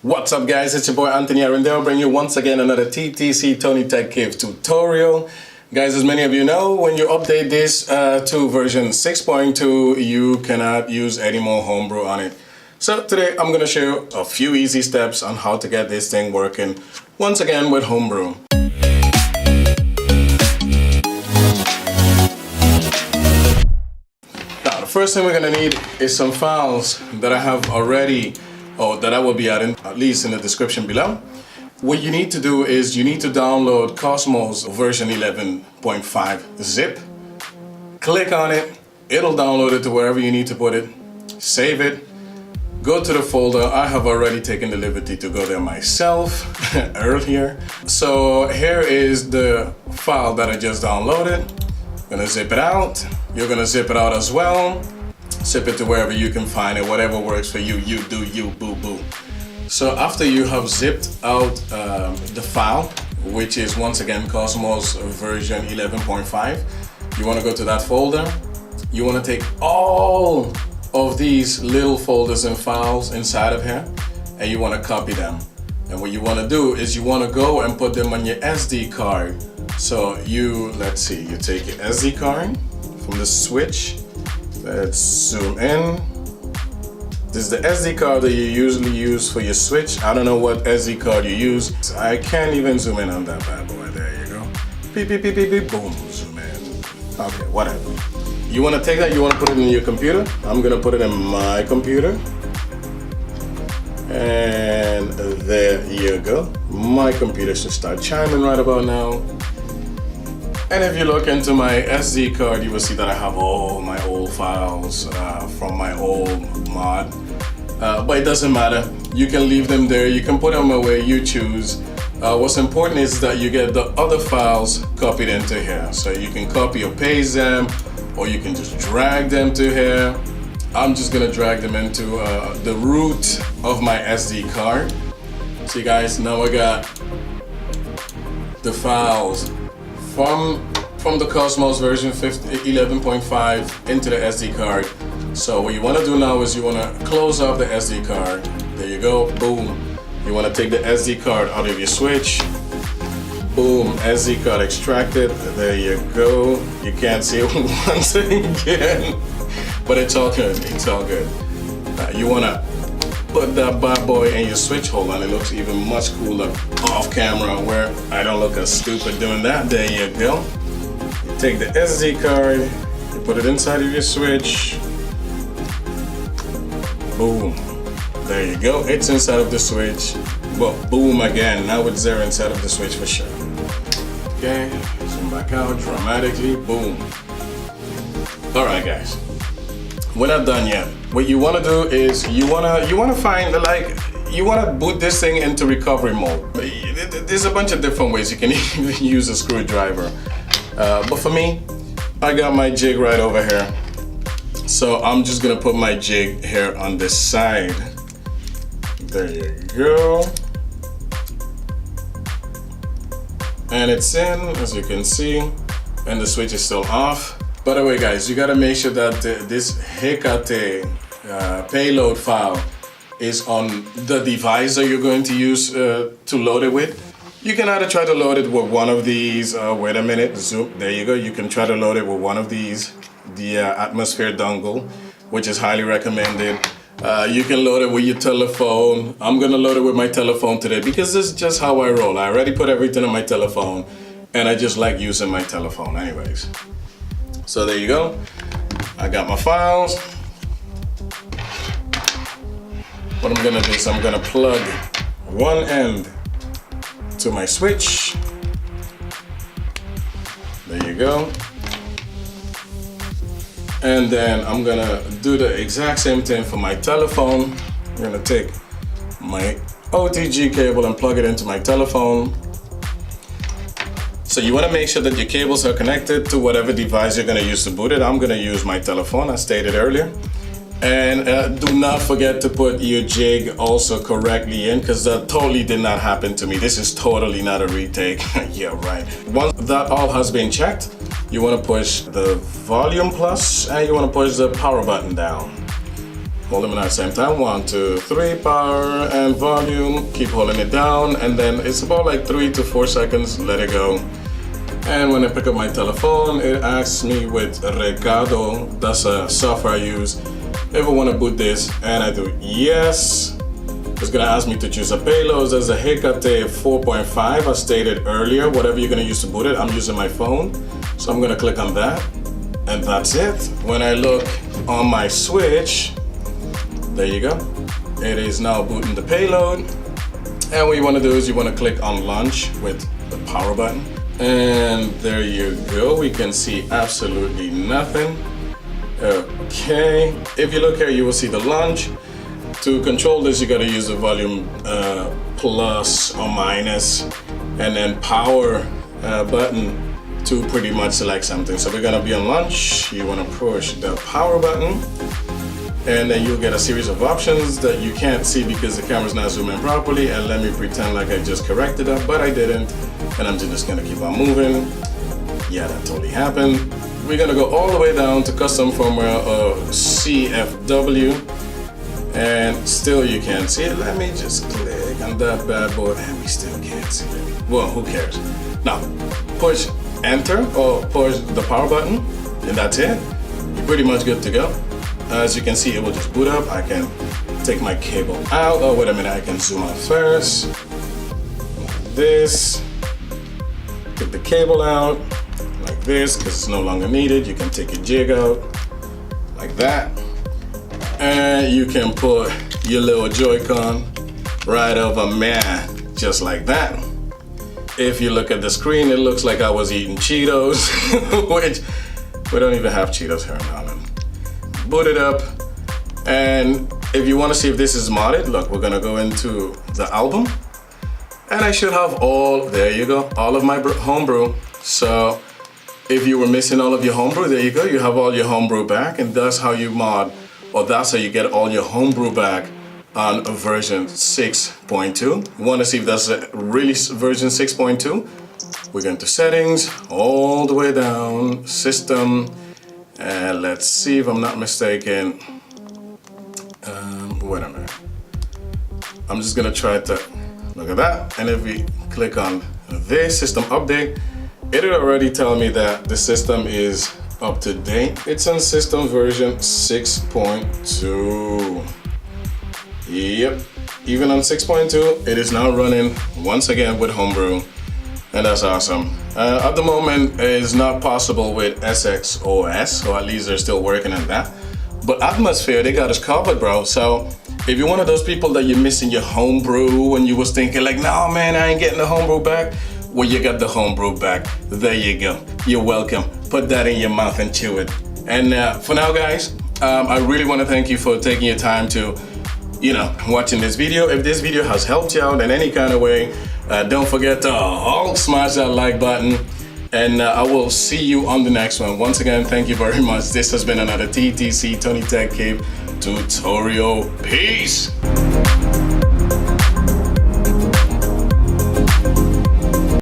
What's up guys, it's your boy Anthony and I'll bring you once again another TTC Toni-Tech Cave tutorial. Guys, as many of you know, when you update this to version 6.2, you cannot use any more homebrew on it. So today I'm going to show you a few easy steps on how to get this thing working once again with homebrew. Now the first thing we're going to need is some files that I have already, or that I will be adding at least in the description below. What you need to do is you need to download Cosmos version 11.5 zip. Click on it, it'll download it to wherever you need to put it. Save it, go to the folder. I have already taken the liberty to go there myself earlier. So here is the file that I just downloaded. Gonna zip it out. You're gonna zip it out as well. Zip it to wherever you can find it, whatever works for you, you do you, boo boo. So after you have zipped out the file, which is once again Cosmos version 11.5, you want to go to that folder. You want to take all of these little folders and files inside of here and you want to copy them. And what you want to do is you want to go and put them on your SD card. So let's see, you take your SD card from the switch. Let's zoom in. This is the SD card that you usually use for your switch. I don't know what SD card you use. I can't even zoom in on that bad boy. There you go. Beep, beep, beep, beep, beep, boom, zoom in. Okay, whatever. You want to take that, you want to put it in your computer. I'm going to put it in my computer. And there you go. My computer should start chiming right about now. And if you look into my SD card, you will see that I have all my old files from my old mod. But it doesn't matter. You can leave them there. You can put them away. You choose. What's important is that you get the other files copied into here. So you can copy or paste them, or you can just drag them to here. I'm just going to drag them into the root of my SD card. See guys, now I got the files from the Cosmos version 11.5 into the SD card. So what you want to do now is you want to close off the SD card. There you go, boom. You want to take the SD card out of your switch. Boom, SD card extracted. There you go. You can't see it once again, but it's all good. It's all good. You want to put that bad boy in your switch. Hold on, it looks even much cooler off camera where I don't look as stupid doing that. There you go. You take the SD card, you put it inside of your switch. Boom. There you go. It's inside of the switch. Well, boom again. Now it's there inside of the switch for sure. Okay, zoom back out dramatically. Boom. All right, guys. We're not done yet. What you want to do is you wanna find, like, you want to boot this thing into recovery mode. There's a bunch of different ways. You can even use a screwdriver. But for me, I got my jig right over here. So I'm just gonna put my jig here on this side. There you go. And it's in, as you can see, and the switch is still off. By the way guys, you gotta make sure that this Hecate payload file is on the device that you're going to use to load it with. You can either try to load it with one of these, wait a minute, zoom, there you go. You can try to load it with one of these, the atmosphere dongle, which is highly recommended. You can load it with your telephone. I'm gonna load it with my telephone today because this is just how I roll. I already put everything on my telephone and I just like using my telephone anyways. So there you go. I got my files. What I'm gonna do is I'm gonna plug one end to my switch. There you go. And then I'm gonna do the exact same thing for my telephone. I'm gonna take my OTG cable and plug it into my telephone. So you want to make sure that your cables are connected to whatever device you're going to use to boot it. I'm going to use my telephone, as stated earlier. And do not forget to put your jig also correctly in, because that totally did not happen to me. This is totally not a retake. Yeah, right. Once that all has been checked, you want to push the volume plus and you want to push the power button down. hold them at the same time. 1, 2, 3, power and volume. Keep holding it down, and then it's about like 3 to 4 seconds. Let it go. And when I pick up my telephone, it asks me with Recado, that's a software I use, if I want to boot this, and I do yes. It's gonna ask me to choose a payload. There's a Hecate 4.5, as stated earlier. Whatever you're gonna use to boot it, I'm using my phone. So I'm gonna click on that, and that's it. When I look on my switch, there you go. It is now booting the payload. And what you wanna do is you wanna click on launch with the power button. And there you go, we can see absolutely nothing. Okay, if you look here, you will see the launch. To control this, you gotta use the volume plus or minus, and then power button to pretty much select something. So we're gonna be on launch. You wanna push the power button, and then you'll get a series of options that you can't see because the camera's not zooming properly. And let me pretend like I just corrected that, but I didn't. And I'm just gonna keep on moving. Yeah, that totally happened. We're gonna go all the way down to custom firmware CFW, and still you can't see it. Let me just click on that bad boy, and we still can't see it. Well, who cares? Now, push enter or push the power button, and that's it. You're pretty much good to go. As you can see, it will just boot up. I can take my cable out. Oh, wait a minute, I can zoom out first. Like this. Take the cable out like this because it's no longer needed. You can take your jig out like that, and you can put your little Joy-Con right over man, just like that. If you look at the screen, it looks like I was eating Cheetos, which we don't even have Cheetos here in Holland. Boot it up, and if you want to see if this is modded, look, we're gonna go into the album. And I should have all, there you go, all of my homebrew. So if you were missing all of your homebrew, there you go, you have all your homebrew back, and that's how you mod, or that's how you get all your homebrew back on version 6.2. You wanna see if that's really version 6.2? We're going to settings, all the way down, system, and let's see if I'm not mistaken. Wait a minute. I'm just gonna try to, look at that, and if we click on this system update, it'll already tell me that the system is up to date. It's on system version 6.2. Yep, even on 6.2, it is now running once again with Homebrew, and that's awesome. At the moment, it is not possible with SXOS, or at least they're still working on that. But Atmosphere, they got us covered, bro. So if you're one of those people that you're missing your homebrew and you was thinking like, no man, I ain't getting the homebrew back, well, you got the homebrew back. There you go. You're welcome. Put that in your mouth and chew it. And for now, guys, I really want to thank you for taking your time to, watching this video. If this video has helped you out in any kind of way, don't forget to smash that like button. And I will see you on the next one. Once again, thank you very much. This has been another TTC Toni-Tech Cave tutorial. Peace.